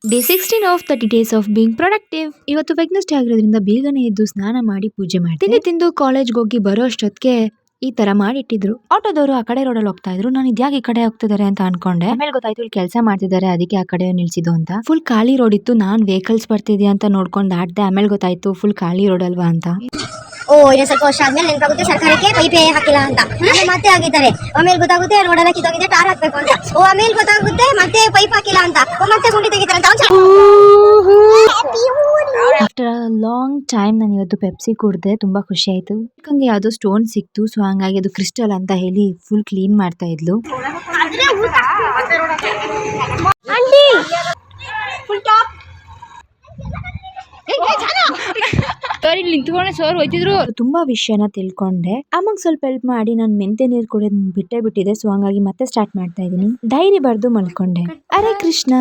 Day 16 of 30 days of being productive. ಇವತ್ತು Wednesday ಆಗಿರೋದ್ರಿಂದ ಬೇಗನೆ ಎದ್ದು ಸ್ನಾನ ಮಾಡಿ ಪೂಜೆ ಮಾಡಿ ತಿಂದು ಕಾಲೇಜ್ಗೆ ಹೋಗಿ ಬರೋ ಅಷ್ಟೊತ್ತಿಗೆ ಈ ತರ ಮಾಡಿಟ್ಟಿದ್ರು. ಆಟೋದವರು ಆ ಕಡೆ ರೋಡಲ್ಲಿ ಹೋಗ್ತಾ ಇದ್ರು. ನಾನು ಇದ್ಯಾಗ ಈ ಕಡೆ ಹೋಗ್ತಿದ್ದಾರೆ ಅಂತ ಅನ್ಕೊಂಡೆ. ಆಮೇಲೆ ಗೊತ್ತಾಯ್ತು ಇಲ್ಲಿ ಕೆಲಸ ಮಾಡ್ತಿದ್ದಾರೆ, ಅದಕ್ಕೆ ಆ ಕಡೆ ನಿಲ್ಸಿದ್ದು ಅಂತ. ಫುಲ್ ಖಾಲಿ ರೋಡ್ ಇತ್ತು. ನಾನ್ ವೆಹಿಕಲ್ಸ್ ಬರ್ತಿದ್ಯಾ ಅಂತ ನೋಡ್ಕೊಂಡು ದಾಟ್ದೆ. ಆಮೇಲೆ ಗೊತ್ತಾಯ್ತು ಫುಲ್ ಖಾಲಿ ರೋಡ್ ಅಲ್ವಾ ಅಂತ. ಇನ್ನು ಸ್ವಲ್ಪ ವರ್ಷ ಆದ್ಮೇಲೆ ನೆನಪಾಗುತ್ತೆ ಸರ್ಕಾರಕ್ಕೆ ಪೈಪೇ ಹಾಕಿಲ್ಲ ಅಂತ. ಮತ್ತೆ ಆಗಿದ್ದಾರೆ. ಆಮೇಲೆ ಗೊತ್ತಾಗುತ್ತೆ ರೋಡೆಲ್ಲ ಕಿತ್ತೋಗಿದೆ, ಟಾರ್ ಹಾಕ್ಬೇಕು ಅಂತ. ಆಮೇಲೆ ಗೊತ್ತಾಗುತ್ತೆ ಮತ್ತೆ ಪೈಪ್ ಹಾಕಿಲ್ಲ ಅಂತ. ಮತ್ತೆ ಗುಂಡಿ ತೆಗಿತಾರೆ ಅಂತ. ಆಫ್ಟರ್ ಅ ಲಾಂಗ್ ಟೈಮ್ ನಾನು ಇವತ್ತು ಪೆಪ್ಸಿ ಕುಡ್ದೆ. ತುಂಬಾ ಖುಷಿ ಆಯ್ತು. ಹಂಗೆ ಯಾವ್ದೋ ಸ್ಟೋನ್ ಸಿಕ್ತು. ಸೊ ಹಂಗಾಗಿ ಅದು ಕ್ರಿಸ್ಟಲ್ ಅಂತ ಹೇಳಿ ಫುಲ್ ಕ್ಲೀನ್ ಮಾಡ್ತಾ ಇದ್ಲು. ತುಂಬಾ ವಿಷಯನ ತಿಳ್ಕೊಂಡೆ. ಅಮ್ಮಂಗ್ ಸ್ವಲ್ಪ ಹೆಲ್ಪ್ ಮಾಡಿ ನಾನು ಮೆಂತೆ ನೀರ್ ಕುಡಿಯೋದ್ ಬಿಟ್ಟೆ ಬಿಟ್ಟಿದೆ. ಸೊ ಹಂಗಾಗಿ ಮತ್ತೆ ಸ್ಟಾರ್ಟ್ ಮಾಡ್ತಾ ಇದೀನಿ. ಡೈರಿ ಬರ್ದು ಮಲ್ಕೊಂಡೆ. ಹರೇ ಕೃಷ್ಣ.